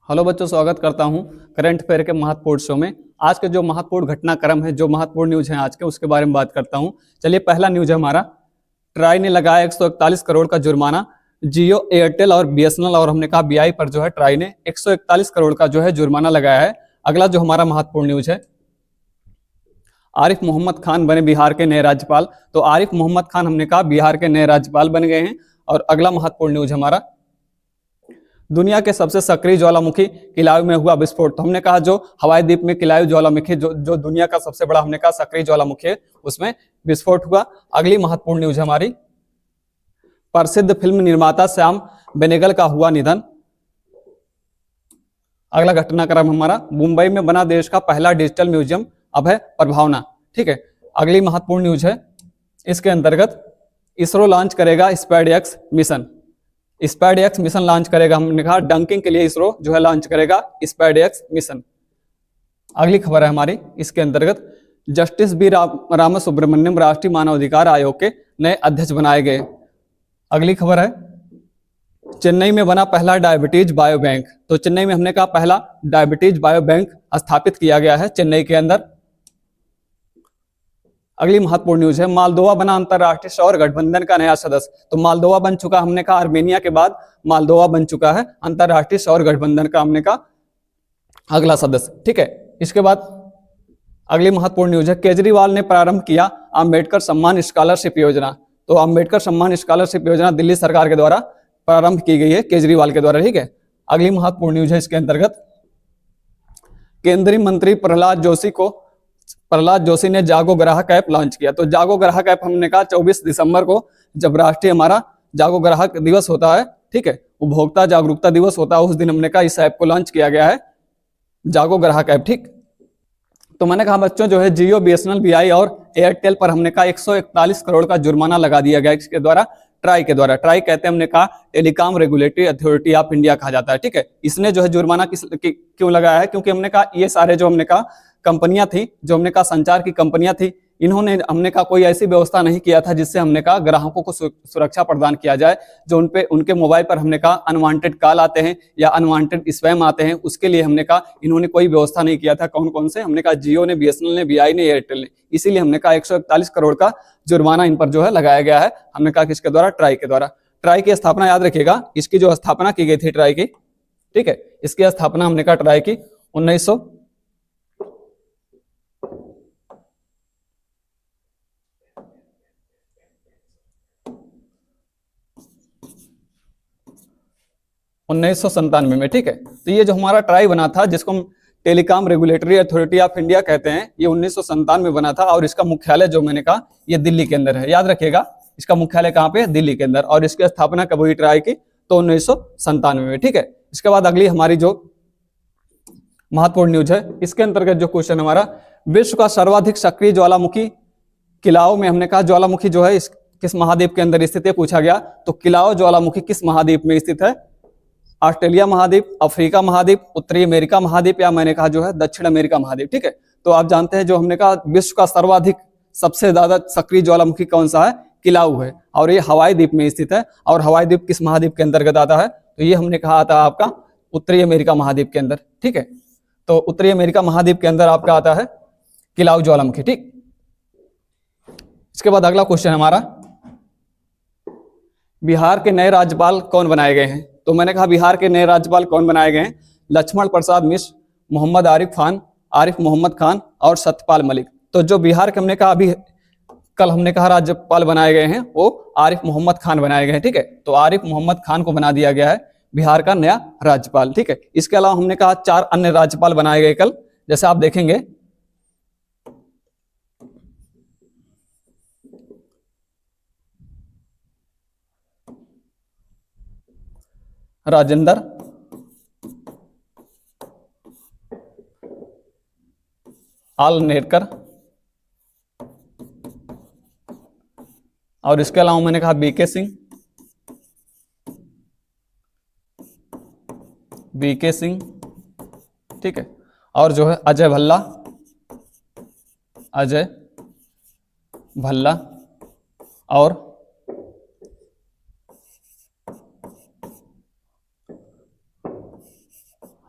Hello बच्चों, स्वागत करता हूं करंट अफेयर के महत्वपूर्ण शो में। आज के जो महत्वपूर्ण घटनाक्रम है, जो महत्वपूर्ण न्यूज है आज के, उसके बारे में बात करता हूं। चलिए, पहला न्यूज है हमारा। ट्राई ने लगाया 141 करोड़ का जुर्माना जियो, एयरटेल और बीएसएनएल और हमने कहा बीआई पर जो है ट्राई ने 141 करोड़ का जो है जुर्माना लगाया है। अगला जो हमारा महत्वपूर्ण न्यूज है, आरिफ मोहम्मद खान बने बिहार के नए राज्यपाल। तो आरिफ मोहम्मद खान हमने कहा बिहार के नए राज्यपाल बन गए हैं। और अगला महत्वपूर्ण न्यूज हमारा, दुनिया के सबसे सक्रिय ज्वालामुखी किलायू में हुआ विस्फोट। तो हमने कहा जो हवाई द्वीप में किलायू ज्वालामुखी जो दुनिया का सबसे बड़ा हमने कहा सक्रिय ज्वालामुखी है, उसमें विस्फोट हुआ। अगली महत्वपूर्ण न्यूज है हमारी, प्रसिद्ध फिल्म निर्माता श्याम बेनेगल का हुआ निधन। अगला घटनाक्रम हमारा, मुंबई में बना देश का पहला डिजिटल म्यूजियम अभय प्रभावना। ठीक है। अगली महत्वपूर्ण न्यूज है, इसके अंतर्गत इसरो लॉन्च करेगा SpaDeX mission. SpaDeX mission launch करेगा, हमने कहा डंकिंग के लिए इसरो जो है लॉन्च करेगा स्पैड एक्स मिशन। अगली खबर है हमारी, इसके अंतर्गत जस्टिस बी रामासुब्रमण्यम राष्ट्रीय मानवाधिकार आयोग के नए अध्यक्ष बनाए गए। अगली खबर है, चेन्नई में बना पहला डायबिटीज बायो बैंक। तो चेन्नई में हमने कहा पहला डायबिटीज बायो बैंक स्थापित किया गया है चेन्नई के अंदर। अगली महत्वपूर्ण न्यूज है, मालदोवा बना अंतरराष्ट्रीय सौर गठबंधन का नया सदस्य। तो मालदोवा बन चुका, हमने कहा आर्मेनिया के बाद मालदोवा बन चुका है अंतरराष्ट्रीय सौर गठबंधन का हमने कहा अगला सदस्य। ठीक है। इसके बाद अगली महत्वपूर्ण न्यूज है, केजरीवाल ने प्रारंभ किया अंबेडकर सम्मान स्कॉलरशिप योजना। तो अंबेडकर सम्मान स्कॉलरशिप योजना दिल्ली सरकार के द्वारा प्रारंभ की गई है, केजरीवाल के द्वारा। ठीक है। अगली महत्वपूर्ण न्यूज है, इसके अंतर्गत केंद्रीय मंत्री प्रहलाद जोशी ने जागो ग्राहक ऐप लॉन्च किया। तो जागो ग्राहक ऐप हमने कहा 24 दिसंबर को जब राष्ट्रीय हमारा जागो ग्राहक दिवस होता है, ठीक है, उपभोक्ता जागरूकता दिवस होता है, उस दिन हमने कहा इस ऐप को लॉन्च किया गया है, जागो ग्राहक ऐप। ठीक। तो मैंने कहा बच्चों जो है जियो, बीएसएनएल, बीआई और एयरटेल पर हमने कहा 141 करोड़ का जुर्माना लगा दिया गया इसके द्वारा, ट्राई के द्वारा। ट्राई कहते हैं हमने कहा telecom regulatory authority of India कहा जाता है। ठीक है। इसने जो है जुर्माना क्यों लगाया है, क्योंकि हमने कहा ये सारे जो हमने कहा कंपनियां थी, जो हमने कहा संचार की कंपनियां थी, इन्होंने हमने कहा कोई ऐसी व्यवस्था नहीं किया था जिससे हमने कहा ग्राहकों को सुरक्षा प्रदान किया जाए। जो उनके मोबाइल पर हमने कहा अनवांटेड कॉल आते हैं या अनवांटेड स्पैम आते हैं, उसके लिए हमने कहा इन्होंने कोई व्यवस्था नहीं किया था। कौन कौन से, हमने कहा जियो ने, बीएसएनएल ने, बीआई ने, एयरटेल ने। इसीलिए हमने कहा 141 करोड़ का जुर्माना इन पर जो है लगाया गया है, हमने कहा किसके द्वारा, ट्राई के द्वारा। ट्राई की स्थापना याद रखिएगा, इसकी जो स्थापना की गई थी ट्राई की, ठीक है, इसकी स्थापना हमने कहा ट्राई की 1997 में। ठीक है। तो ये जो हमारा ट्राई बना था, जिसको हम telecom regulatory authority of India कहते हैं, ये 1997 में बना था और इसका मुख्यालय जो मैंने कहा ये दिल्ली के अंदर है। याद रखिएगा, इसका मुख्यालय कहाँ पे है, दिल्ली के अंदर। और इसकी स्थापना कब हुई ट्राई की, तो 1997 में। ठीक है। इसके बाद अगली हमारी जो महत्वपूर्ण न्यूज है, इसके अंतर्गत जो क्वेश्चन हमारा, विश्व का सर्वाधिक सक्रिय ज्वालामुखी किलाओ में हमने कहा ज्वालामुखी जो है किस महाद्वीप के अंदर स्थित है, पूछा गया। तो किलाओ ज्वालामुखी किस महाद्वीप में स्थित है, ऑस्ट्रेलिया महाद्वीप, अफ्रीका महाद्वीप, उत्तरी अमेरिका महाद्वीप, या मैंने कहा जो है दक्षिण अमेरिका महाद्वीप। ठीक है। तो आप जानते हैं जो हमने कहा विश्व का सर्वाधिक सबसे ज्यादा सक्रिय ज्वालामुखी कौन सा है, किलाऊ है, और ये हवाई द्वीप में स्थित है। और हवाई द्वीप किस महाद्वीप के अंतर्गत आता है, तो ये हमने कहा आता है आपका उत्तरी अमेरिका महाद्वीप के अंदर। ठीक है। तो उत्तरी अमेरिका महाद्वीप के अंदर आपका आता है किलाऊ ज्वालामुखी। ठीक। इसके बाद अगला क्वेश्चन हमारा, बिहार के नए राज्यपाल कौन बनाए गए हैं। तो मैंने कहा बिहार के नए राज्यपाल कौन बनाए गए हैं, लक्ष्मण प्रसाद मिश्र, मोहम्मद आरिफ मोहम्मद खान और सत्यपाल मलिक। तो जो बिहार के हमने कहा अभी कल हमने कहा राज्यपाल बनाए गए हैं, वो आरिफ मोहम्मद खान बनाए गए हैं। ठीक है। तो आरिफ मोहम्मद खान को बना दिया गया है बिहार का नया राज्यपाल। ठीक है। इसके अलावा हमने कहा 4 अन्य राज्यपाल बनाए गए कल, जैसे आप देखेंगे राजेंद्र आलनेरकर, और इसके अलावा मैंने कहा बीके सिंह, ठीक है, और जो है अजय भल्ला और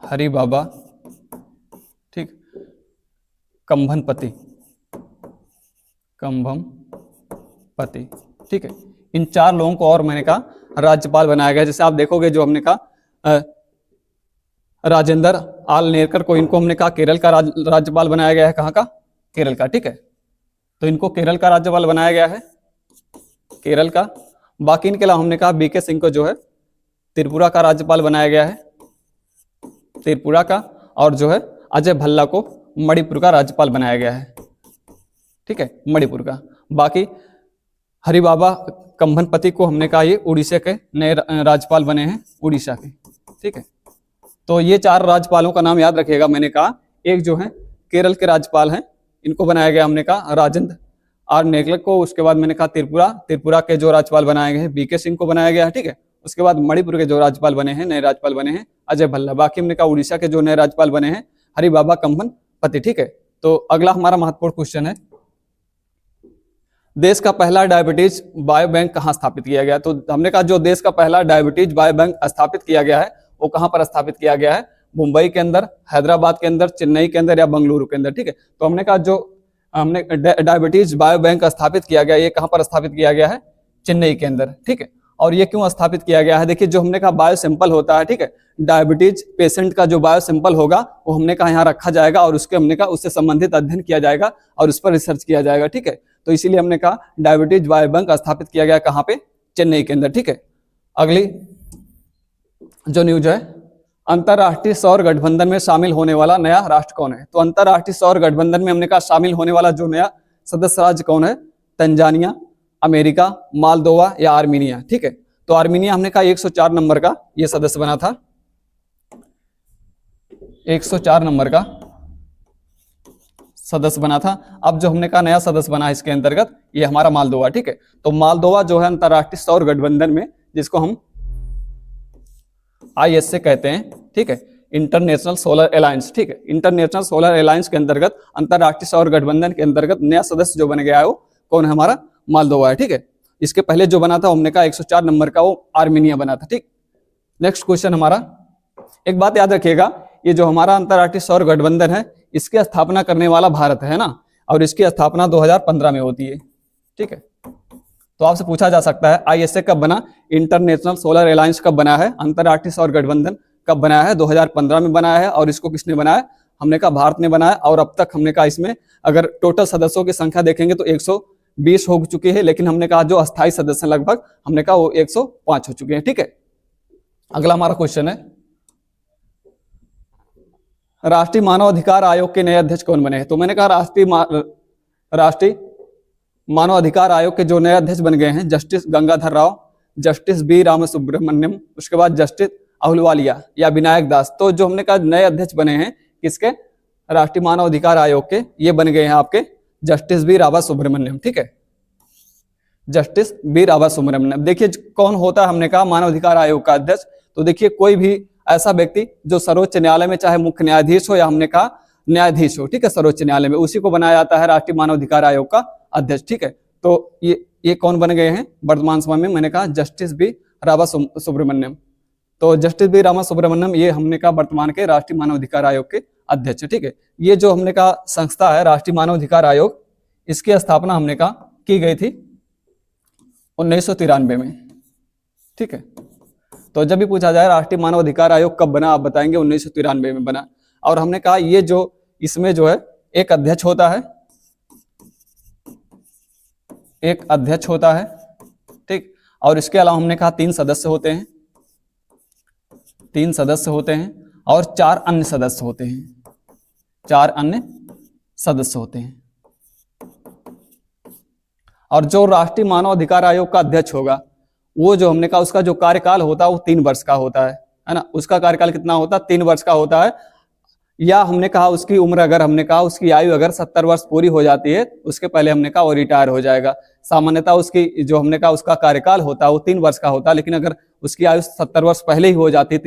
हरि बाबा, ठीक, कंभनपति, कंभमपति, ठीक है। इन 4 लोगों को और मैंने कहा राज्यपाल बनाया गया। जैसे आप देखोगे जो हमने कहा राजेंद्र आल नेरकर को, इनको हमने कहा केरल का राज्यपाल बनाया गया है। कहाँ का? केरल का, ठीक है। तो इनको केरल का राज्यपाल बनाया गया है, केरल का। बाकी इनके अलावा हमने कहा बीके सिंह को जो है त्रिपुरा का राज्यपाल बनाया गया है, त्रिपुरा का। और जो है अजय भल्ला को मणिपुर का राज्यपाल बनाया गया है, ठीक है, मणिपुर का। बाकी हरि बाबा कंभनपति को हमने कहा ये उड़ीसा के नए राज्यपाल बने हैं, उड़ीसा के, ठीक है। तो ये 4 राज्यपालों का नाम याद रखिएगा। मैंने कहा एक जो है केरल के राज्यपाल हैं, इनको बनाया गया हमने कहा राजेंद्र आर नेरकर को। उसके बाद मैंने कहा त्रिपुरा के जो राज्यपाल बनाए गए हैं बीके सिंह को बनाया गया है, ठीक है। उसके बाद मणिपुर के जो राज्यपाल बने हैं, नए राज्यपाल बने हैं अजय भल्ला। बाकी हमने कहा उड़ीसा के जो नए राज्यपाल बने हैं हरि बाबा कंभनपति, ठीक है। तो अगला हमारा महत्वपूर्ण क्वेश्चन है, देश का पहला डायबिटीज बायो बैंक कहाँ स्थापित किया गया? तो हमने कहा जो देश का पहला डायबिटीज बायो बैंक स्थापित किया गया है वो कहाँ पर स्थापित किया गया है? मुंबई के अंदर, हैदराबाद के अंदर, चेन्नई के अंदर या बंगलुरु के अंदर, ठीक है। तो हमने कहा जो हमने डायबिटीज बायो बैंक स्थापित किया गया, ये कहाँ पर स्थापित किया गया है? चेन्नई के अंदर, ठीक है। और ये क्यों स्थापित किया गया है? देखिए जो हमने कहा बायो सैंपल होता है, ठीक है, डायबिटीज पेशेंट का जो बायो सैंपल होगा वो हमने कहा यहाँ रखा जाएगा और उसके हमने कहा उससे संबंधित अध्ययन किया जाएगा और उस पर रिसर्च किया जाएगा, ठीक है। तो इसीलिए हमने कहा डायबिटीज बायो बैंक स्थापित किया गया कहाँ पे? चेन्नई के अंदर, ठीक है। अगली जो न्यूज है, अंतरराष्ट्रीय सौर गठबंधन में शामिल होने वाला नया राष्ट्र कौन है? तो अंतरराष्ट्रीय सौर गठबंधन में हमने कहा शामिल होने वाला जो नया सदस्य राज्य कौन है? तंजानिया, अमेरिका, मालदोवा या आर्मीनिया, ठीक है। तो आर्मीनिया हमने कहा 104 नंबर का ये सदस्य बना था, 104 नंबर का सदस्य बना था। अब जो हमने कहा नया सदस्य बना है इसके अंतर्गत ये हमारा मालदोवा, ठीक है। तो मालदोवा जो है अंतरराष्ट्रीय सौर गठबंधन में, जिसको हम ISA कहते हैं, ठीक है, इंटरनेशनल सोलर अलायंस, ठीक है। इंटरनेशनल सोलर अलायंस के अंतर्गत अंतरराष्ट्रीय सौर गठबंधन के अंतर्गत नया सदस्य जो बन गया है वो कौन है? हमारा मालदोवा है, ठीक है। इसके पहले जो बना था हमने कहा 104 नंबर का वो आर्मीनिया बना था, ठीक। नेक्स्ट क्वेश्चन हमारा, एक बात याद रखिएगा, ये जो हमारा अंतरराष्ट्रीय सौर गठबंधन है इसकी स्थापना करने वाला भारत है ना, और इसकी स्थापना 2015 में होती है, ठीक है। तो आपसे पूछा जा सकता है ISA कब बना, इंटरनेशनल सोलर अलायंस कब बना है, अंतरराष्ट्रीय सौर गठबंधन कब बनाया है? 2015 में बनाया है। और इसको किसने बनाया? हमने कहा भारत ने बनाया। और अब तक हमने कहा इसमें अगर टोटल सदस्यों की संख्या देखेंगे तो 120 हो चुकी है, लेकिन हमने कहा जो अस्थायी सदस्य लगभग हमने कहा वो 105 हो चुके हैं, ठीक है। अगला हमारा क्वेश्चन है, राष्ट्रीय मानव अधिकार आयोग के नए अध्यक्ष कौन बने हैं? तो मैंने कहा राष्ट्रीय मानव अधिकार आयोग के जो नए अध्यक्ष बन गए हैं justice Gangadhar Rao, justice B Ramasubramanian, उसके बाद जस्टिस अहलुवालिया या विनायक दास। तो जो हमने कहा नए अध्यक्ष बने हैं किसके? राष्ट्रीय मानव अधिकार आयोग के, ये बन गए हैं आपके जस्टिस बी रामासुब्रमण्यम, ठीक है, जस्टिस बी रामासुब्रमण्यम। देखिए कौन होता है हमने कहा मानव अधिकार आयोग का अध्यक्ष? तो देखिए कोई भी ऐसा व्यक्ति जो सर्वोच्च न्यायालय में चाहे मुख्य न्यायाधीश हो या हमने कहा न्यायाधीश हो, ठीक है, सर्वोच्च न्यायालय में, उसी को बनाया जाता है राष्ट्रीय मानव अधिकार आयोग का अध्यक्ष, ठीक है। तो ये कौन बन गए हैं वर्तमान समय में? मैंने कहा जस्टिस बी रामासुब्रमण्यम। तो जस्टिस बी रामासुब्रमण्यम ये हमने कहा वर्तमान के राष्ट्रीय मानव अधिकार आयोग के अध्यक्ष, ठीक है। ये जो हमने कहा संस्था है राष्ट्रीय मानव अधिकार आयोग, इसकी स्थापना हमने कहा की गई थी 1993 में, ठीक है। तो जब भी पूछा जाए राष्ट्रीय मानव अधिकार आयोग कब बना, आप बताएंगे 1993 में बना। और हमने कहा ये जो इसमें जो है एक अध्यक्ष होता है, एक अध्यक्ष होता है, ठीक। और इसके अलावा हमने कहा 3 सदस्य होते हैं, 3 सदस्य होते हैं और 4 अन्य सदस्य होते हैं, 4 अन्य सदस्य होते हैं। और जो राष्ट्रीय मानव अधिकार आयोग का अध्यक्ष होगा वो जो हमने कहा उसका जो कार्यकाल होता है वो 3 वर्ष का होता है ना। उसका कार्यकाल कितना होता है? 3 वर्ष का होता है। या हमने कहा उसकी उम्र अगर हमने कहा उसकी आयु अगर 70 वर्ष पूरी हो जाती है उसके पहले हमने कहा वो रिटायर हो जाएगा। सामान्यतः उसकी जो हमने कहा उसका कार्यकाल होता है वो 3 वर्ष का होता है, लेकिन अगर उसकी आयु 70 वर्ष पहले ही हो जाती है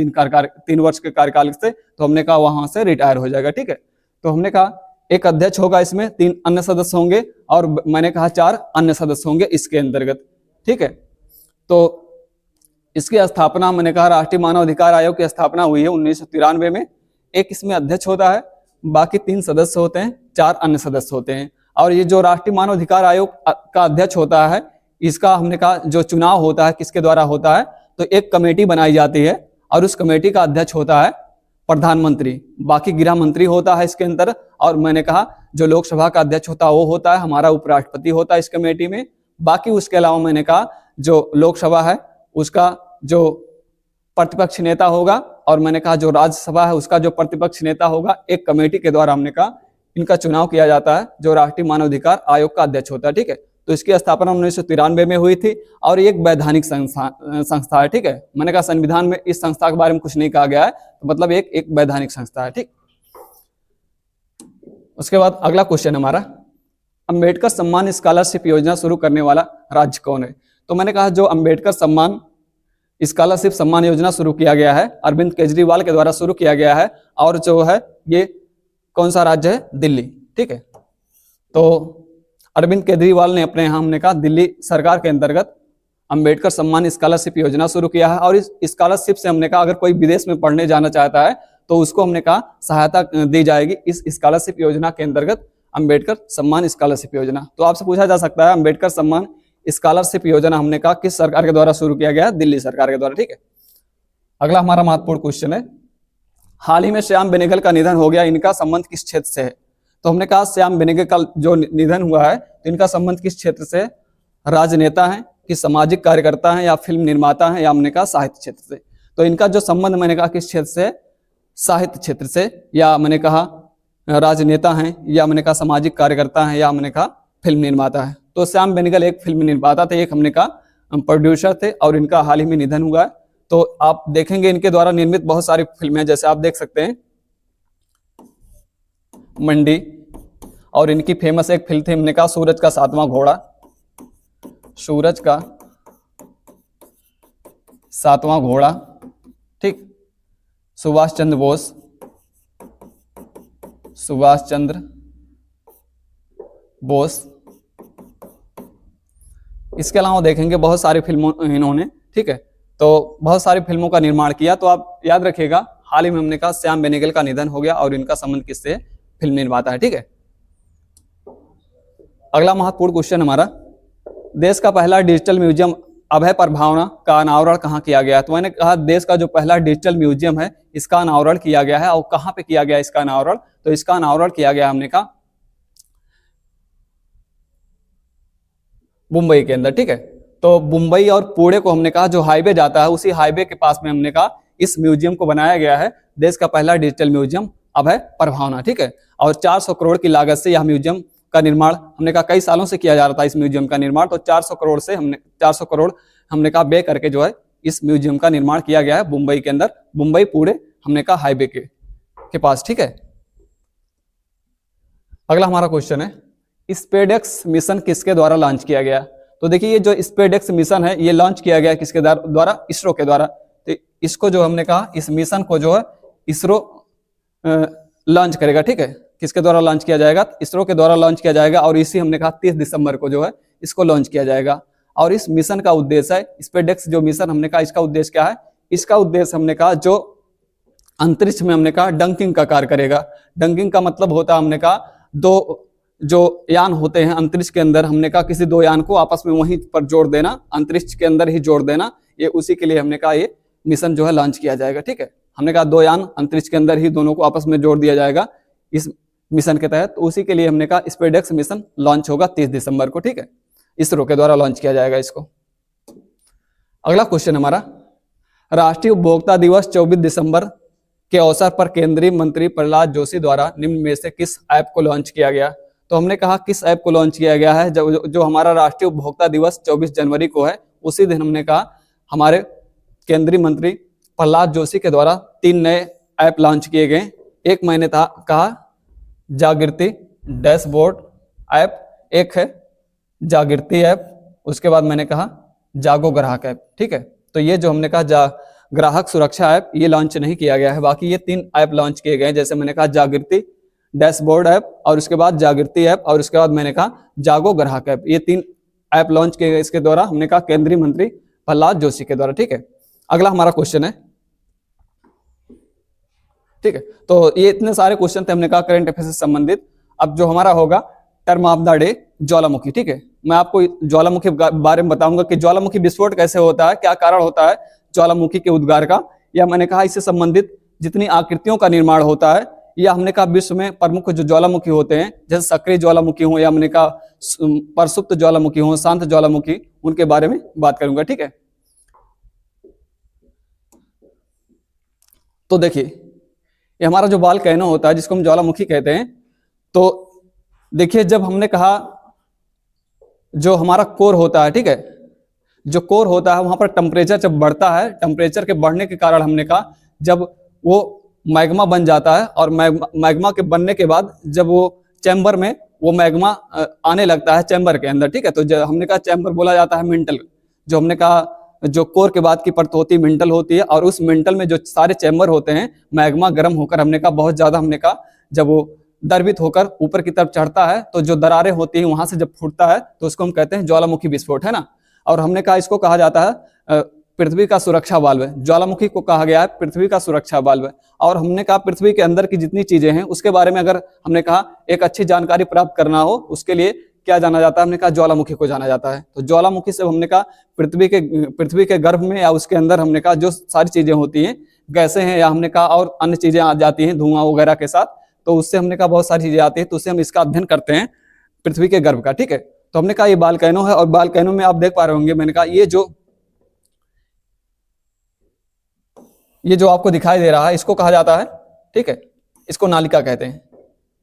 3 वर्ष के कार्यकाल से, तो हमने कहा वहां से रिटायर हो जाएगा, ठीक है। तो हमने कहा एक अध्यक्ष होगा, इसमें 3 अन्य सदस्य होंगे और मैंने कहा 4 अन्य सदस्य होंगे इसके अंतर्गत, ठीक है। तो इसकी स्थापना मैंने कहा राष्ट्रीय मानव अधिकार आयोग की स्थापना हुई है 1993 में। एक इसमें अध्यक्ष होता है, बाकी 3 सदस्य होते हैं, 4 अन्य सदस्य होते हैं। और ये जो राष्ट्रीय मानव अधिकार आयोग का अध्यक्ष होता है, इसका हमने कहा जो चुनाव होता है किसके द्वारा होता है, तो एक कमेटी बनाई जाती है और उस कमेटी का अध्यक्ष होता है प्रधानमंत्री, बाकी गृह मंत्री होता है इसके अंदर, और मैंने कहा जो लोकसभा का अध्यक्ष होता है वो होता है हमारा उपराष्ट्रपति होता है इस कमेटी में। बाकी उसके अलावा मैंने कहा जो लोकसभा है उसका जो प्रतिपक्ष नेता होगा, और मैंने कहा जो राज्यसभा है उसका जो प्रतिपक्ष नेता होगा, एक कमेटी के द्वारा हमने कहा इनका चुनाव किया जाता है, जो राष्ट्रीय मानवाधिकार आयोग का अध्यक्ष होता है। ठीक है, तो इसकी स्थापना 1993 में हुई थी और ये एक वैधानिक संस्था है। ठीक है, मैंने कहा संविधान में इस संस्था के बारे में कुछ नहीं कहा गया है, तो मतलब एक वैधानिक संस्था है। ठीक, उसके बाद अगला क्वेश्चन हमारा, अंबेडकर सम्मान स्कॉलरशिप योजना शुरू करने वाला राज्य कौन है। तो मैंने कहा जो अंबेडकर सम्मान स्कॉलरशिप सम्मान योजना शुरू किया गया है अरविंद केजरीवाल के द्वारा शुरू किया गया है, और जो है ये कौन सा राज्य है, दिल्ली। ठीक है, तो अरविंद केजरीवाल ने अपने यहाँ हमने कहा दिल्ली सरकार के अंतर्गत अंबेडकर सम्मान स्कॉलरशिप योजना शुरू किया है, और इस स्कॉलरशिप से हमने कहा अगर कोई विदेश में पढ़ने जाना चाहता है तो उसको हमने कहा सहायता दी जाएगी इस स्कॉलरशिप योजना के अंतर्गत, अंबेडकर सम्मान स्कॉलरशिप योजना। तो आपसे पूछा जा सकता है अंबेडकर सम्मान स्कॉलरशिप योजना हमने कहा किस सरकार के द्वारा शुरू किया गया, दिल्ली सरकार के द्वारा। ठीक है, अगला हमारा महत्वपूर्ण क्वेश्चन है, हाल ही में श्याम बेनेगल का निधन हो गया, इनका संबंध किस क्षेत्र से है। तो हमने कहा श्याम बेनेगल का जो निधन हुआ है तो इनका संबंध किस क्षेत्र से, राजनेता है कि सामाजिक कार्यकर्ता है या फिल्म निर्माता है या हमने कहा साहित्य क्षेत्र से। तो इनका जो संबंध मैंने कहा किस क्षेत्र से, साहित्य क्षेत्र से, या मैंने कहा राजनेता हैं, या मैंने कहा सामाजिक कार्यकर्ता हैं, या हमने कहा फिल्म निर्माता है। तो श्याम बेनेगल एक फिल्म निर्माता थे, एक हमने कहा प्रोड्यूसर थे, और इनका हाल ही में निधन हुआ है। तो आप देखेंगे इनके द्वारा निर्मित बहुत सारी फिल्में, जैसे आप देख सकते हैं मंडी, और इनकी फेमस एक फिल्म थी हमने कहा सूरज का 7वां घोड़ा, सूरज का 7वां घोड़ा। ठीक, सुभाष चंद्र बोस, सुभाष चंद्र बोस। इसके अलावा देखेंगे बहुत सारी फिल्मों इन्होंने, ठीक है, तो बहुत सारी फिल्मों का निर्माण किया। तो आप याद रखिएगा हाल ही में हमने कहा श्याम बेनेगल का निधन हो गया और इनका संबंध किससे, फिल्म निर्माता है। ठीक है, अगला महत्वपूर्ण क्वेश्चन हमारा, देश का पहला डिजिटल म्यूजियम अभय प्रभावना का अनावरण कहाँ किया गया है। तो मैंने कहा देश का जो पहला डिजिटल म्यूजियम है इसका अनावरण किया गया है, और कहाँ पे किया गया इसका अनावरण, तो इसका अनावरण किया गया हमने कहा मुंबई के अंदर। ठीक है, तो मुंबई और पुणे को हमने कहा जो हाईवे जाता है उसी हाईवे के पास में हमने कहा इस म्यूजियम को बनाया गया है, देश का पहला डिजिटल म्यूजियम अभय प्रभावना। ठीक है, और 400 करोड़ की लागत से यह म्यूजियम का निर्माण हमने कहा कई सालों से किया जा रहा था इस म्यूजियम का निर्माण, तो 400 करोड़ हमने कहा व्यय करके जो है इस म्यूजियम का निर्माण किया गया है मुंबई के अंदर, मुंबई पुणे हमने कहा हाईवे के पास। ठीक है, अगला हमारा क्वेश्चन है, स्पेडेक्स मिशन किसके द्वारा लॉन्च किया गया। तो देखिए ये जो स्पेडेक्स मिशन है ये लॉन्च किया गया किसके द्वारा, इसरो के द्वारा। तो इसको जो हमने कहा इस मिशन को जो है इसरो लॉन्च करेगा। ठीक है, किसके द्वारा लॉन्च किया जाएगा, इसरो के द्वारा लॉन्च किया जाएगा, और इसी हमने कहा 30 दिसंबर को जो है इसको लॉन्च किया जाएगा। और इस मिशन का उद्देश्य है, स्पेडेक्स जो मिशन हमने कहा इसका उद्देश्य क्या है, इसका उद्देश्य हमने कहा जो अंतरिक्ष में हमने कहा डंकिंग का कार्य करेगा। डंकिंग का मतलब होता है हमने कहा दो जो यान होते हैं अंतरिक्ष के अंदर, हमने कहा किसी दो यान को आपस में वहीं पर जोड़ देना, अंतरिक्ष के अंदर ही जोड़ देना, ये उसी के लिए हमने कहा ये मिशन जो है लॉन्च किया जाएगा। ठीक है, हमने कहा दो यान अंतरिक्ष के अंदर ही दोनों को आपस में जोड़ दिया जाएगा इस मिशन के तहत, तो उसी के लिए हमने कहा स्पेडेक्स मिशन लॉन्च होगा 30 दिसंबर को। ठीक है, इसरो के द्वारा लॉन्च किया जाएगा इसको। अगला क्वेश्चन हमारा, राष्ट्रीय उपभोक्ता दिवस 24 दिसंबर के अवसर पर केंद्रीय मंत्री प्रहलाद जोशी द्वारा निम्न में से किस ऐप को लॉन्च किया गया। तो हमने कहा किस ऐप को लॉन्च किया गया है, जो हमारा राष्ट्रीय उपभोक्ता दिवस 24 जनवरी को है उसी दिन हमने कहा हमारे केंद्रीय मंत्री प्रहलाद जोशी के द्वारा 3 नए ऐप लॉन्च किए गए। एक मैंने कहा जागृति डैशबोर्ड ऐप, एक है जागृति ऐप, उसके बाद मैंने कहा जागो ग्राहक ऐप। ठीक है, तो ये जो हमने कहा ग्राहक सुरक्षा ऐप ये लॉन्च नहीं किया गया है, बाकी ये 3 ऐप लॉन्च किए गए, जैसे मैंने कहा जागृति डैशबोर्ड ऐप, और उसके बाद जागृति ऐप, और उसके बाद मैंने कहा जागो ग्राहक ऐप। ये 3 ऐप लॉन्च किए गए इसके द्वारा हमने कहा केंद्रीय मंत्री प्रहलाद जोशी के द्वारा। ठीक है, अगला हमारा क्वेश्चन है, ठीक है, तो ये इतने सारे क्वेश्चन थे हमने कहा करंट अफेयर से संबंधित। अब जो हमारा होगा टर्म ऑफ द डे ज्वालामुखी। ठीक है, मैं आपको ज्वालामुखी के बारे में बताऊंगा कि ज्वालामुखी विस्फोट कैसे होता है, क्या कारण होता है ज्वालामुखी के उद्गार का, या मैंने कहा इससे संबंधित जितनी आकृतियों का निर्माण होता है, या हमने कहा विश्व में प्रमुख जो ज्वालामुखी होते हैं, जैसे सक्रिय ज्वालामुखी हो या हमने कहा प्रसुप्त ज्वालामुखी हो, शांत ज्वालामुखी, उनके बारे में बात करूंगा। ठीक है, तो देखिए ये हमारा जो वोल्केनो होता है जिसको हम ज्वालामुखी कहते हैं, तो देखिए जब हमने कहा जो हमारा कोर होता है, ठीक है, जो कोर होता है वहां पर टेम्परेचर जब बढ़ता है, टेम्परेचर के बढ़ने के कारण हमने कहा जब वो मैग्मा बन जाता है, और मैग्मा के बनने के बाद जब वो चैम्बर में वो मैग्मा आने लगता है चैम्बर के अंदर। ठीक है, तो हमने कहा चैम्बर बोला जाता है मेंटल, जो हमने कहा जो कोर के बाद की परत होती है मेंटल होती है, और उस मेंटल में जो सारे चैम्बर होते हैं, मैग्मा गर्म होकर हमने कहा बहुत ज्यादा हमने कहा जब वो द्रवित होकर ऊपर की तरफ चढ़ता है तो जो दरारें होती हैं वहां से जब फूटता है तो उसको हम कहते हैं ज्वालामुखी विस्फोट, है ना। और हमने कहा इसको कहा जाता है पृथ्वी का सुरक्षा वाल्व। ज्वालामुखी को कहा गया है पृथ्वी का सुरक्षा वाल्व। और हमने कहा पृथ्वी के अंदर की जितनी चीजें हैं उसके बारे में अगर हमने कहा एक अच्छी जानकारी प्राप्त करना हो, उसके लिए क्या जाना जाता है, हमने कहा ज्वालामुखी को जाना जाता है। तो ज्वालामुखी से हमने कहा पृथ्वी के गर्भ में या उसके अंदर हमने कहा जो सारी चीजें होती हैं, गैसें हैं या हमने कहा और अन्य चीजें आ जाती हैं धुआं वगैरह के साथ, तो उससे हमने कहा बहुत सारी चीजें आती हैं, तो उससे हम इसका अध्ययन करते हैं पृथ्वी के गर्भ का। ठीक है, तो हमने कहा ये वोल्केनो है, और वोल्केनो में आप देख पा रहे होंगे मैंने कहा ये जो आपको दिखाई दे रहा है इसको कहा जाता है, ठीक है, इसको नालिका कहते हैं।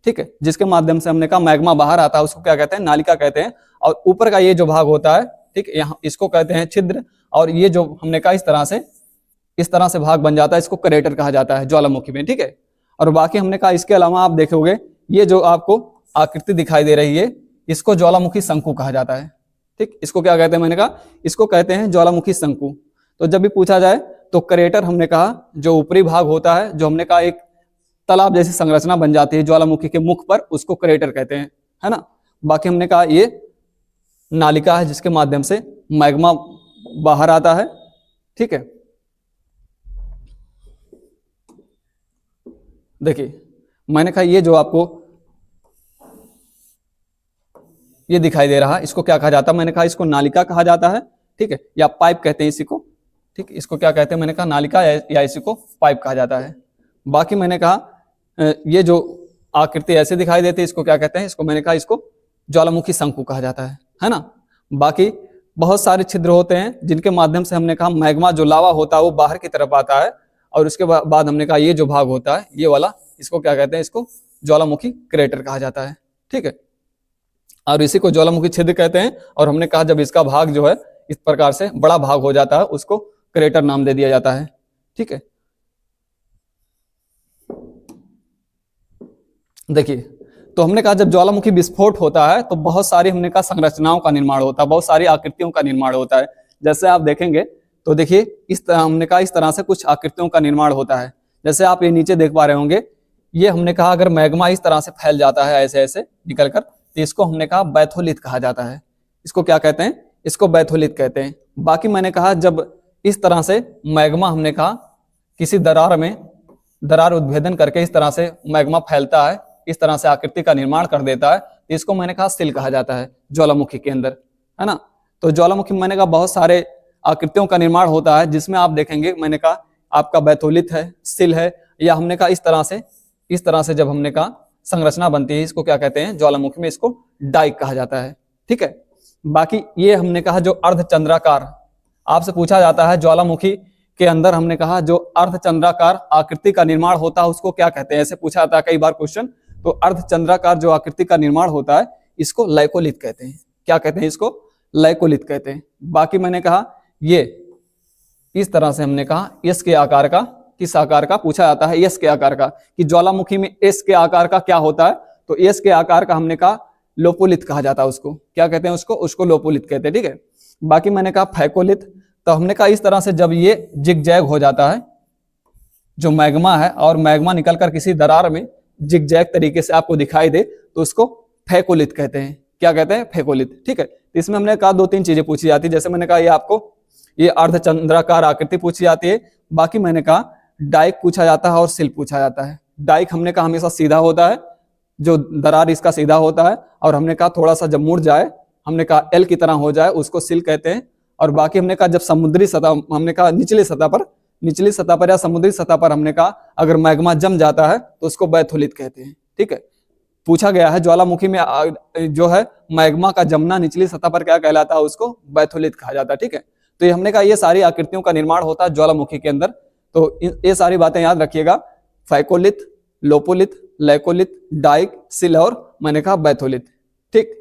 ठीक है, जिसके माध्यम से हमने कहा मैग्मा बाहर आता है उसको क्या कहते हैं, नालिका कहते हैं। और ऊपर का ये जो भाग होता है, ठीक, यहाँ इसको कहते हैं छिद्र, और ये जो हमने कहा इस तरह से भाग बन जाता है, इसको क्रेटर कहा जाता है ज्वालामुखी में। ठीक है, और बाकी हमने कहा इसके अलावा आप देखोगे ये जो आपको आकृति दिखाई दे रही है इसको ज्वालामुखी शंकु कहा जाता है। ठीक, इसको क्या कहते हैं, मैंने कहा इसको कहते हैं ज्वालामुखी शंकु। तो जब भी पूछा जाए तो क्रेटर हमने कहा जो ऊपरी भाग होता है, जो हमने कहा एक तालाब जैसी संरचना बन जाती है ज्वालामुखी के मुख पर, उसको क्रेटर कहते हैं, है ना। बाकी हमने कहा ये नालिका है जिसके माध्यम से मैग्मा बाहर आता है। ठीक है, देखिए मैंने कहा ये जो आपको ये दिखाई दे रहा है इसको क्या कहा जाता है, मैंने कहा इसको नालिका कहा जाता है। ठीक है, या पाइप कहते हैं इसी को। ठीक, इसको क्या कहते हैं, मैंने कहा नालिका या इसी को पाइप कहा जाता है। बाकी मैंने कहा ये जो आकृति ऐसे दिखाई देती है इसको क्या कहते हैं, इसको मैंने कहा इसको ज्वालामुखी शंकु कहा जाता है ना। बाकी बहुत सारे छिद्र होते हैं जिनके माध्यम से हमने कहा मैग्मा जो लावा होता है वो बाहर की तरफ आता है, और उसके बाद हमने कहा ये जो भाग होता है ये वाला, इसको क्या कहते हैं, इसको ज्वालामुखी क्रेटर कहा जाता है। ठीक है, और इसी को ज्वालामुखी छिद्र कहते हैं। और हमने कहा जब इसका भाग जो है इस प्रकार से बड़ा भाग हो जाता है उसको क्रेटर नाम दे दिया जाता है। ठीक है, देखिए तो हमने कहा जब ज्वालामुखी विस्फोट होता है तो बहुत सारी हमने कहा संरचनाओं का निर्माण होता है, बहुत सारी आकृतियों का निर्माण होता है। जैसे आप देखेंगे तो देखिए इस तरह हमने कहा इस तरह से कुछ आकृतियों का निर्माण होता है। जैसे आप ये नीचे देख पा रहे होंगे, ये हमने कहा अगर मैग्मा इस तरह से फैल जाता है ऐसे ऐसे निकलकर, तो इसको हमने कहा बैथोलिथ कहा जाता है। इसको क्या कहते हैं, इसको बैथोलिथ कहते हैं। बाकी मैंने कहा जब इस तरह से मैग्मा हमने कहा किसी दरार उद्भेदन करके इस तरह से मैग्मा फैलता है, इस तरह से आकृति का निर्माण कर देता है, तो इसको मैंने कहा सिल कहा जाता है ज्वालामुखी के अंदर, है ना। तो ज्वालामुखी में मैंने कहा बहुत सारे आकृतियों का निर्माण होता है जिसमें आप देखेंगे मैंने कहा आपका बैथोलिथ है, सिल है, या हमने कहा इस तरह से जब हमने कहा संरचना बनती है इसको क्या कहते हैं, ज्वालामुखी में इसको डाइक कहा जाता है। ठीक है, बाकी ये हमने कहा जो अर्धचंद्राकार, आपसे पूछा जाता है ज्वालामुखी के अंदर हमने कहा जो अर्धचंद्राकार आकृति का निर्माण होता है उसको क्या कहते हैं, ऐसे पूछा जाता है कई बार क्वेश्चन। तो अर्धचंद्राकार जो आकृति का निर्माण होता है इसको लैकोलिथ कहते हैं। क्या कहते हैं, इसको लैकोलिथ कहते हैं। बाकी मैंने कहा ये इस तरह से हमने कहा एस के आकार का, किस आकार का पूछा जाता है, एस के आकार का, कि ज्वालामुखी में एस के आकार का क्या होता है, तो एस के आकार का हमने कहा लोपोलिथ कहा जाता है उसको। क्या कहते हैं उसको लोपोलिथ कहते हैं। ठीक है, बाकी मैंने कहा फैकोलिथ, तो हमने कहा इस तरह से जब ये जिगजैग हो जाता है जो मैग्मा है, और मैग्मा निकलकर किसी दरार में जिगजैग तरीके से आपको दिखाई दे तो उसको फैकोलिथ कहते हैं। क्या कहते हैं, फैकोलिथ। ठीक है, इसमें हमने कहा 2-3 चीजें पूछी जाती है। जैसे मैंने कहा ये आपको ये अर्धचंद्राकार आकृति पूछी जाती है। बाकी मैंने कहा डाइक पूछा जाता है और सिल पूछा जाता है। डाइक हमने कहा हमेशा सीधा होता है, जो दरार इसका सीधा होता है, और हमने कहा थोड़ा सा जब मुड़ जाए, हमने कहा एल की तरह हो जाए, उसको सिल कहते हैं। और बाकी हमने कहा जब समुद्री सतह, हमने कहा निचली सतह पर या समुद्री सतह पर हमने कहा अगर मैग्मा जम जाता है तो उसको बैथोलित कहते हैं। ठीक है, पूछा गया है ज्वालामुखी में जो है मैग्मा का जमना निचली सतह पर क्या कहलाता है, उसको बैथोलित कहा जाता है। ठीक है, तो ये हमने कहा ये सारी आकृतियों का निर्माण होता है ज्वालामुखी के अंदर। तो ये सारी बातें याद रखिएगा, फाइकोलिथ, लोपोलिथ, लैकोलिथ, डाइक, सिल और मैंने कहा बैथोलिथ। ठीक,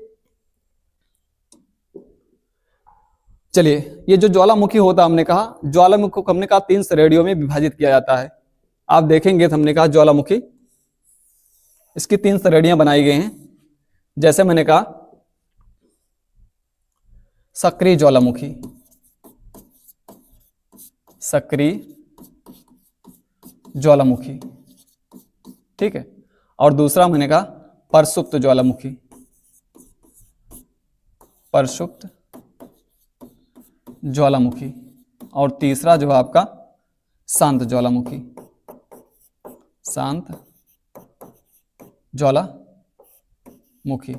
चलिए ये जो ज्वालामुखी होता हमने कहा, ज्वालामुखी को हमने कहा 3 श्रेणियों में विभाजित किया जाता है। आप देखेंगे तो हमने कहा ज्वालामुखी, इसकी 3 श्रेणियां बनाई गई हैं। जैसे मैंने कहा सक्रिय ज्वालामुखी, सक्रिय ज्वालामुखी, ठीक है, और दूसरा मैंने कहा परसुप्त ज्वालामुखी, परसुप्त ज्वालामुखी, और तीसरा जो है आपका शांत ज्वालामुखी, शांत ज्वालामुखी।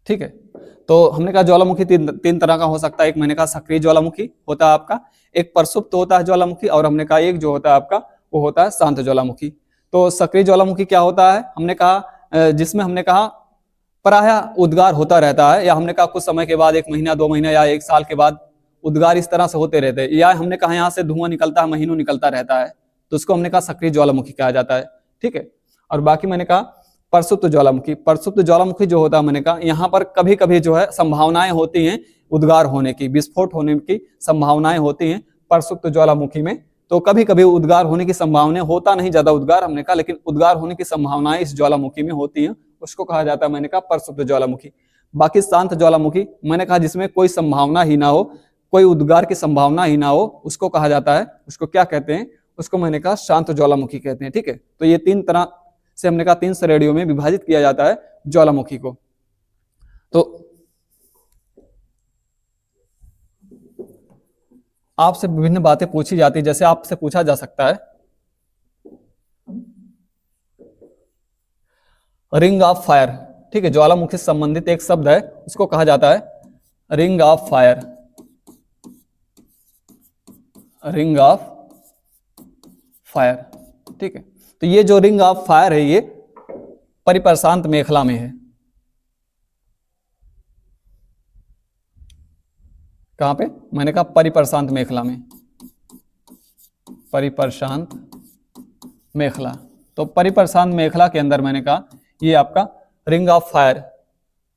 ठीक है, तो हमने कहा ज्वालामुखी तीन तरह का हो सकता है। एक मैंने कहा सक्रिय ज्वालामुखी होता है आपका, एक परसुप्त होता है ज्वालामुखी, और हमने कहा एक जो होता है आपका वो होता है शांत ज्वालामुखी। तो सक्रिय ज्वालामुखी क्या होता है, हमने कहा जिसमें हमने कहा प्रायः उद्गार होता रहता है, या हमने कहा कुछ समय के बाद 1 महीना 2 महीना या 1 साल के बाद उद्गार इस तरह से होते रहते हैं, या हमने कहा यहाँ से धुआं निकलता है, महीनों निकलता रहता है, तो उसको हमने कहा सक्रिय ज्वालामुखी कहा जाता है। ठीक है, और बाकी मैंने कहा परसुप्त ज्वालामुखी, परसुप्त ज्वालामुखी जो होता है मैंने कहा यहाँ पर कभी कभी जो है संभावनाएं होती हैं उद्गार होने की, विस्फोट होने की संभावनाएं होती हैं परसुप्त ज्वालामुखी में। तो कभी कभी उद्गार होने की संभावना, होता नहीं ज्यादा उद्गार हमने कहा, लेकिन उद्गार होने की संभावनाएं इस ज्वालामुखी में होती हैं, उसको कहा जाता है मैंने कहा परसुप्त ज्वालामुखी। बाकी शांत ज्वालामुखी मैंने कहा जिसमें कोई संभावना ही ना हो, कोई उद्गार की संभावना ही ना हो, उसको कहा जाता है, उसको क्या कहते हैं, उसको मैंने कहा शांत ज्वालामुखी कहते हैं। ठीक है, तो ये 3 तरह से हमने कहा 3 श्रेणियों में विभाजित किया जाता है ज्वालामुखी को। तो आपसे विभिन्न बातें पूछी जाती, जैसे आपसे पूछा जा सकता है रिंग ऑफ फायर। ठीक है, ज्वालामुखी से संबंधित एक शब्द है, उसको कहा जाता है ring of fire, ring of fire. ठीक है, तो ये जो रिंग ऑफ फायर है ये परिप्रशांत मेखला में है। कहां पे, मैंने कहा परिप्रशांत मेखला में, परिप्रशांत मेखला। तो परिप्रशांत मेखला के अंदर मैंने कहा ये आपका रिंग ऑफ फायर।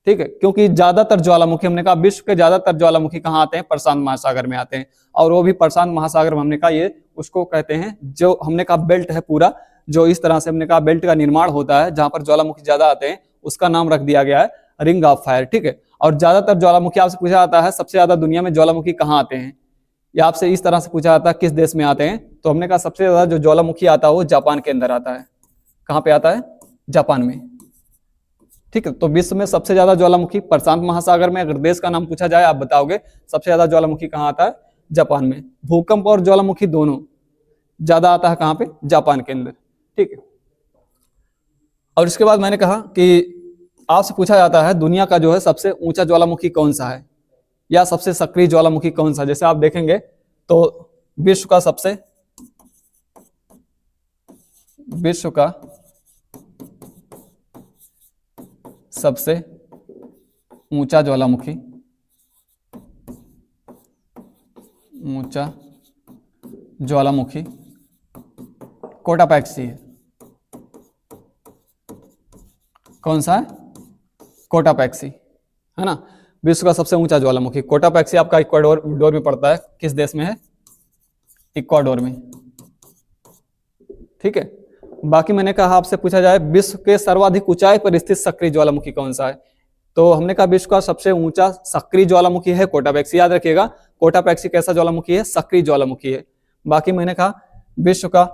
ठीक है, क्योंकि ज्यादातर ज्वालामुखी हमने कहा विश्व के ज्यादातर ज्वालामुखी कहाँ आते हैं, प्रशांत महासागर में आते हैं, और वो भी प्रशांत महासागर में हमने कहा ये उसको कहते हैं, जो हमने कहा बेल्ट है पूरा, जो इस तरह से हमने कहा बेल्ट का निर्माण होता है जहां पर ज्वालामुखी ज्यादा आते हैं, उसका नाम रख दिया गया है रिंग ऑफ फायर। ठीक है, और ज्यादातर ज्वालामुखी आपसे पूछा जाता है सबसे ज्यादा दुनिया में ज्वालामुखी कहाँ आते हैं, या आपसे इस तरह से पूछा जाता है किस देश में आते हैं, तो हमने कहा सबसे ज्यादा जो ज्वालामुखी आता है वो जापान के अंदर आता है। कहाँ पे आता है, जापान में। ठीक है, तो विश्व में सबसे ज्यादा ज्वालामुखी प्रशांत महासागर में, अगर देश का नाम पूछा जाए आप बताओगे सबसे ज्यादा ज्वालामुखी कहाँ आता है, जापान में। भूकंप और ज्वालामुखी दोनों ज्यादा आता है कहाँ पे, जापान के अंदर। ठीक है, और इसके बाद मैंने कहा कि आपसे पूछा जाता है दुनिया का जो है सबसे ऊंचा ज्वालामुखी कौन सा है, या सबसे सक्रिय ज्वालामुखी कौन सा। जैसे आप देखेंगे तो विश्व का सबसे ऊंचा ज्वालामुखी, कोटापैक्सी है। कौन सा है, कोटापैक्सी, है ना। विश्व का सबसे ऊंचा ज्वालामुखी कोटापैक्सी आपका इक्वाडोर में पड़ता है। किस देश में है, इक्वाडोर में। ठीक है, बाकी मैंने कहा आपसे पूछा जाए विश्व के सर्वाधिक ऊंचाई पर स्थित सक्रिय ज्वालामुखी कौन सा है, तो हमने कहा विश्व का सबसे ऊंचा सक्रिय ज्वालामुखी है कोटापैक्सी। याद रखिएगा कोटापैक्सी कैसा ज्वालामुखी है, सक्रिय ज्वालामुखी है। बाकी मैंने कहा विश्व का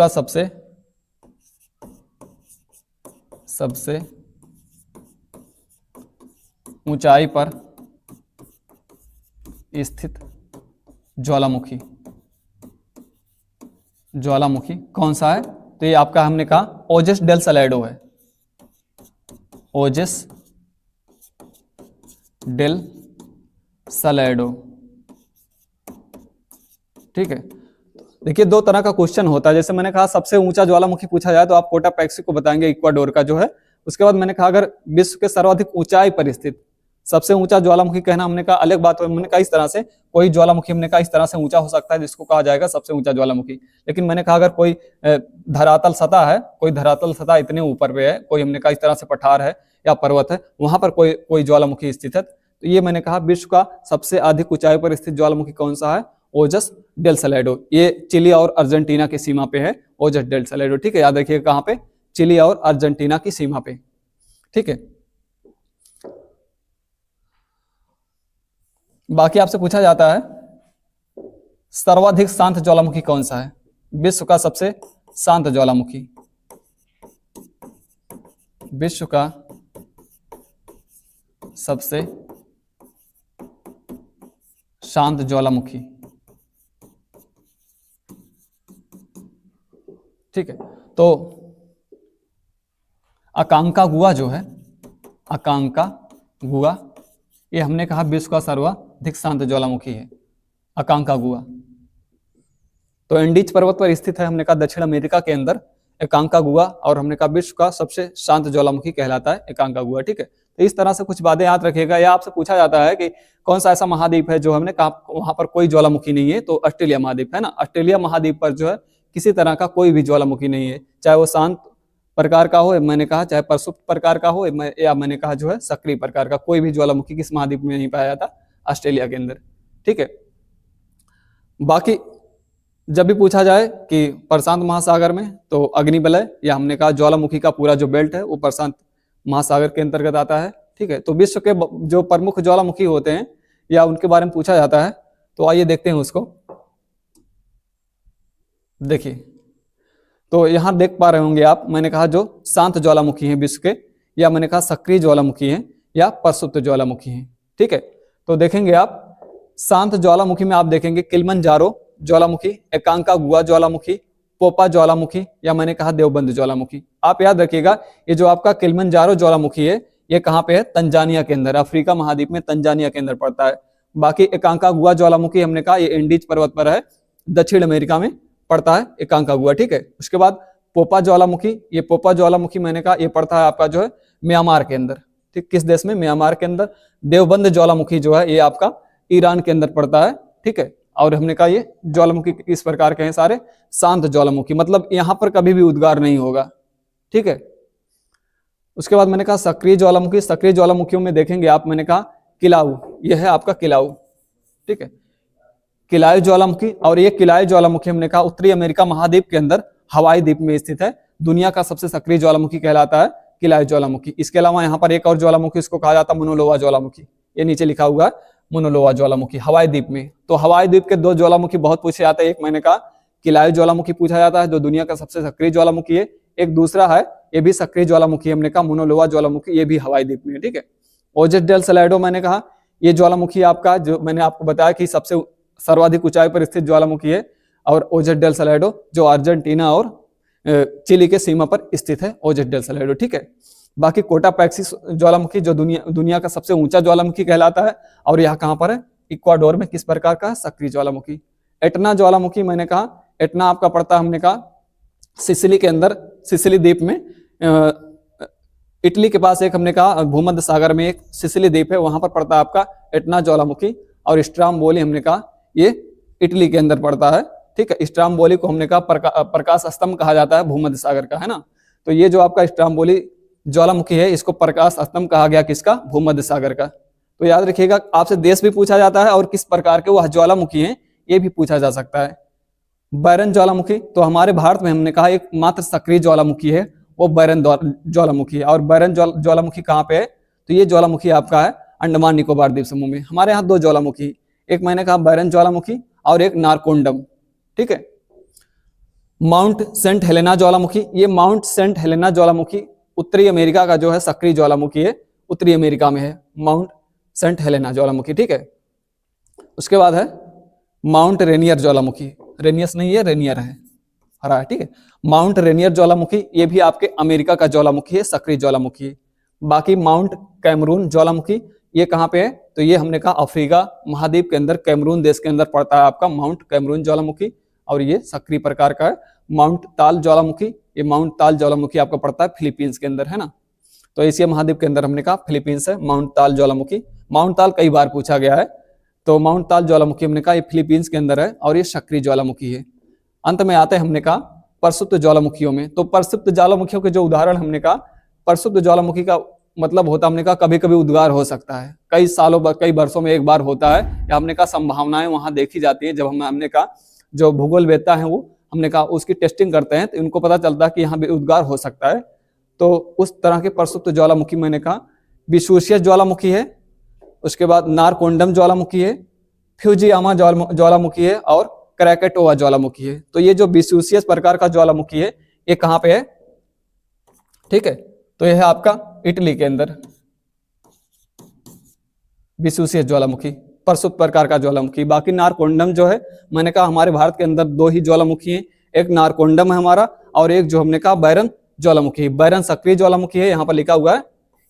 सबसे ऊंचाई पर स्थित ज्वालामुखी, ज्वालामुखी कौन सा है? तो ये आपका हमने कहा ओजस डेल सैलाडो है, ओजस डेल सैलाडो। ठीक है, देखिए दो तरह का क्वेश्चन होता है। जैसे मैंने कहा सबसे ऊंचा ज्वालामुखी पूछा जाए तो आप कोटापैक्सी को बताएंगे, इक्वाडोर का जो है। उसके बाद मैंने कहा अगर विश्व के सर्वाधिक ऊंचाई पर स्थित सबसे ऊंचा ज्वालामुखी कहना हमने कहा अलग बात है। हमने कहा इस तरह से कोई ज्वालामुखी हमने कहा इस तरह से ऊंचा हो सकता है जिसको कहा जाएगा सबसे ऊंचा ज्वालामुखी। लेकिन मैंने कहा अगर कोई धरातल सतह है, कोई धरातल सतह इतने ऊपर पे है, कोई हमने कहा इस तरह से पठार है या पर्वत है, वहां पर कोई ज्वालामुखी स्थित है, तो ये मैंने कहा विश्व का सबसे अधिक ऊंचाई पर स्थित ज्वालामुखी कौन सा है? ओजस डेल सैलाडो। ये चिली और अर्जेंटीना की सीमा पे है, ओजस डेल सैलाडो। ठीक है, याद रखिएगा कहां पे? चिली और अर्जेंटीना की सीमा पे। ठीक है, बाकी आपसे पूछा जाता है सर्वाधिक शांत ज्वालामुखी कौन सा है? विश्व का सबसे शांत ज्वालामुखी, विश्व का सबसे शांत ज्वालामुखी। ठीक है, तो अकांकागुआ जो है, अकांकागुआ, ये हमने कहा विश्व का सर्वाधिक शांत ज्वालामुखी है, अकांकागुआ। तो एंडीज पर्वत पर स्थित है, हमने कहा दक्षिण अमेरिका के अंदर अकांकागुआ, और हमने कहा विश्व का सबसे शांत ज्वालामुखी कहलाता है अकांकागुआ। ठीक है, तो इस तरह से कुछ बातें याद रखिएगा। या आपसे पूछा जाता है कि कौन सा ऐसा महाद्वीप है जो हमने कहा वहां पर कोई ज्वालामुखी नहीं है, तो ऑस्ट्रेलिया महाद्वीप है ना। ऑस्ट्रेलिया महाद्वीप पर जो है किसी तरह का कोई भी ज्वालामुखी नहीं है, चाहे वो शांत प्रकार का हो, मैंने कहा चाहे प्रसुप्त प्रकार का हो, या मैंने कहा जो है सक्रिय प्रकार का, कोई भी ज्वालामुखी किस महाद्वीप में नहीं पाया जाता, ऑस्ट्रेलिया के अंदर। ठीक है, बाकी जब भी पूछा जाए कि प्रशांत महासागर में, तो अग्निवलय या हमने कहा ज्वालामुखी का पूरा जो बेल्ट है वो प्रशांत महासागर के अंतर्गत आता है। ठीक है, तो विश्व के जो प्रमुख ज्वालामुखी होते हैं या उनके बारे में पूछा जाता है, तो आइए देखते हैं उसको। देखिए, तो यहां देख पा रहे होंगे आप, मैंने कहा जो शांत ज्वालामुखी हैं विश्व के, या मैंने कहा सक्रिय ज्वालामुखी हैं या प्रसुप्त ज्वालामुखी हैं। ठीक है, तो देखेंगे आप शांत ज्वालामुखी में आप देखेंगे किलिमंजारो ज्वालामुखी, अकांकागुआ ज्वालामुखी, पोपा ज्वालामुखी, या मैंने कहा देवबंद ज्वालामुखी। आप याद रखिएगा ये जो आपका किलिमंजारो ज्वालामुखी है ये कहाँ पे है? तंजानिया के अंदर, अफ्रीका महाद्वीप में तंजानिया के अंदर पड़ता है। बाकी अकांकागुआ ज्वालामुखी हमने कहा ये एंडीज पर्वत पर है, दक्षिण अमेरिका में पड़ता है अकांकागुआ। ठीक है, उसके बाद पोपा ज्वालामुखी, ये पोपा ज्वालामुखी मैंने कहा ये पड़ता है आपका जो है म्यांमार के अंदर। ठीक, किस देश में? म्यांमार के अंदर। देवबंद ज्वालामुखी जो है ये आपका ईरान के अंदर पड़ता है। ठीक है, और हमने कहा ये ज्वालामुखी इस प्रकार के हैं सारे शांत ज्वालामुखी, मतलब यहां पर कभी भी उद्गार नहीं होगा। ठीक है, उसके बाद मैंने कहा सक्रिय ज्वालामुखी, सक्रिय ज्वालामुखियों में देखेंगे आप, मैंने कहा किलाउ, यह है आपका किलाउ। ठीक है, किलायु ज्वालामुखी, और ये किलायु ज्वालामुखी हमने कहा उत्तरी अमेरिका महाद्वीप के अंदर हवाई द्वीप में स्थित है। दुनिया का सबसे सक्रिय ज्वालामुखी कहलाता है किलायु ज्वालामुखी। इसके अलावा यहाँ पर एक और ज्वालामुखी, इसको कहा जाता है मोनोलोवा ज्वालामुखी, ये नीचे लिखा हुआ है मोनोलोवा ज्वालामुखी, हवाई द्वीप में। तो हवाई द्वीप के दो ज्वालामुखी बहुत पूछे जाते हैं, एक मैंने कहा किलायु ज्वालामुखी पूछा जाता है जो दुनिया का सबसे सक्रिय ज्वालामुखी है, एक दूसरा है ये भी सक्रिय ज्वालामुखी हमने कहा मोनोलोवा ज्वालामुखी, ये भी हवाई द्वीप में। ठीक है, ओजस डेल सैलाडो मैंने कहा ये ज्वालामुखी आपका जो मैंने आपको बताया कि सबसे सर्वाधिक ऊंचाई पर स्थित ज्वालामुखी है, और ओजस डेल सैलाडो जो अर्जेंटीना और चिली के सीमा पर स्थित है, ओजस डेल सैलाडो। ठीक है, बाकी कोटापैक्सी ज्वालामुखी जो दुनिया का सबसे ऊंचा ज्वालामुखी कहलाता है, और यह कहां पर है? इक्वाडोर में। किस प्रकार का? सक्रिय ज्वालामुखी। एटना ज्वालामुखी मैंने कहा एटना आपका पड़ता हमने कहा सिसिली के अंदर, सिसिली द्वीप में, इटली के पास एक हमने कहा भूमध्य सागर में एक सिसिली द्वीप है, वहां पर पड़ता है आपका एटना ज्वालामुखी। और स्ट्राम्बोली हमने कहा ये इटली के अंदर पड़ता है। ठीक है, स्ट्राम्बोली को हमने कहा प्रकाश स्तंभ कहा जाता है भूमध्य सागर का, है ना। तो ये जो आपका स्ट्राम्बोली ज्वालामुखी है इसको प्रकाश स्तंभ कहा गया, किसका? भूमध्य सागर का। तो याद रखिएगा आपसे देश भी पूछा जाता है और किस प्रकार के वह ज्वालामुखी हैं ये भी पूछा जा सकता है। बैरन ज्वालामुखी, तो हमारे भारत में हमने कहा एक मात्र सक्रिय ज्वालामुखी है, वो बैरन ज्वालामुखी है। और बैरन ज्वालामुखी कहाँ पे है? तो ये ज्वालामुखी आपका है अंडमान निकोबार द्वीप समूह में। हमारे यहाँ दो ज्वालामुखी, एक मैंने कहा बैरन ज्वालामुखी और एक नारकोंडम। ठीक है, माउंट सेंट हेलेना ज्वालामुखी, ये माउंट सेंट हेलेना ज्वालामुखी उत्तरी अमेरिका का जो है सक्रिय ज्वालामुखी है, उत्तरी अमेरिका में है माउंट सेंट हेलेना ज्वालामुखी। ठीक है, उसके बाद है माउंट रेनियर ज्वालामुखी, रेनियस नहीं है, रेनियर है, हरा है, ठीक है। माउंट रेनियर ज्वालामुखी, ये भी आपके अमेरिका का ज्वालामुखी है, सक्रिय ज्वालामुखी है। बाकी माउंट कैमरून ज्वालामुखी, ये कहाँ पे है, तो ये हमने कहा अफ्रीका महाद्वीप के अंदर कैमरून देश के अंदर पड़ता है आपका माउंट कैमरून ज्वालामुखी, और ये सक्रिय प्रकार का है। माउंट ताल ज्वालामुखी, ये माउंट ताल ज्वालामुखी आपका पड़ता है फिलीपींस के अंदर, है ना। तो एशिया महाद्वीप के अंदर हमने कहा फिलीपींस है माउंट ताल ज्वालामुखी। माउंट ताल कई बार पूछा गया है, तो माउंट ताल ज्वालामुखी हमने कहा ये फिलीपींस के अंदर है और ये सक्रिय ज्वालामुखी है। अंत में आते हैं हमने कहा प्रसुप्त ज्वालामुखियों में। तो प्रसुप्त ज्वालामुखियों के जो उदाहरण हमने कहा, प्रसुप्त ज्वालामुखी का मतलब होता हमने कहा कभी कभी उद्गार हो सकता है, कई सालों कई वर्षों में एक बार होता है, या हमने कहा संभावनाएं वहां देखी जाती है। जब हमने कहा जो भूगोल वेत्ता है वो हमने कहा उसकी टेस्टिंग करते हैं तो इनको पता चलता है कि यहाँ भी उद्गार हो सकता है। तो उस तरह के प्रसुप्त ज्वालामुखी मैंने कहा विशुशियस ज्वालामुखी है, उसके बाद नारकोंडम ज्वालामुखी है, फ्यूजियामा ज्वालामुखी है और क्रैकेटोवा ज्वालामुखी है। तो ये जो विशुशियस प्रकार का ज्वालामुखी है ये कहाँ पे है, ठीक है, तो यह है आपका इटली के अंदर विशुशियस ज्वालामुखी, प्रसुप्त प्रकार का ज्वालामुखी। बाकी नारकोंडम जो है मैंने कहा हमारे भारत के अंदर दो ही ज्वालामुखी हैं, एक नारकोंडम है हमारा और एक जो हमने कहा बैरन ज्वालामुखी। बैरन सक्रिय ज्वालामुखी है, यहाँ पर लिखा हुआ है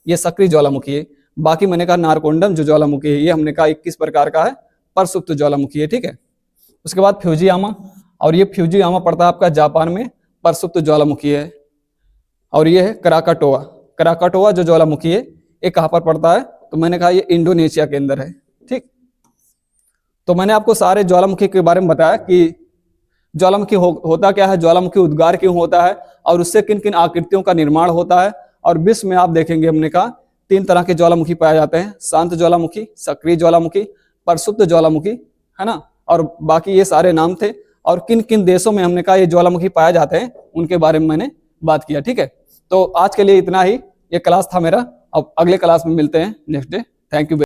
ये सक्रिय ज्वालामुखी है। बाकी मैंने कहा नारकोंडम जो ज्वालामुखी है ये हमने कहा 21 प्रकार का है, प्रसुप्त ज्वालामुखी है, ठीक है। उसके बाद फ्यूजियामा, और ये फ्यूजियामा पड़ता है आपका जापान में, प्रसुप्त ज्वालामुखी है। और ये है कराकाटोआ, कराकाटोआ जो ज्वालामुखी है ये कहाँ पर पड़ता है, तो मैंने कहा ये इंडोनेशिया के अंदर है, ठीक। तो मैंने आपको सारे ज्वालामुखी के बारे में बताया कि ज्वालामुखी होता क्या है, ज्वालामुखी उद्गार क्यों होता है और उससे किन किन आकृतियों का निर्माण होता है। और विश्व में आप देखेंगे हमने कहा 3 तरह के ज्वालामुखी पाए जाते हैं, शांत ज्वालामुखी, सक्रिय ज्वालामुखी, प्रसुप्त ज्वालामुखी, है ना। और बाकी ये सारे नाम थे, और किन किन देशों में हमने कहा ये ज्वालामुखी पाए जाते हैं उनके बारे में मैंने बात किया, ठीक है। तो आज के लिए इतना ही, ये क्लास था मेरा, अब अगले क्लास में मिलते हैं नेक्स्ट डे। Thank you.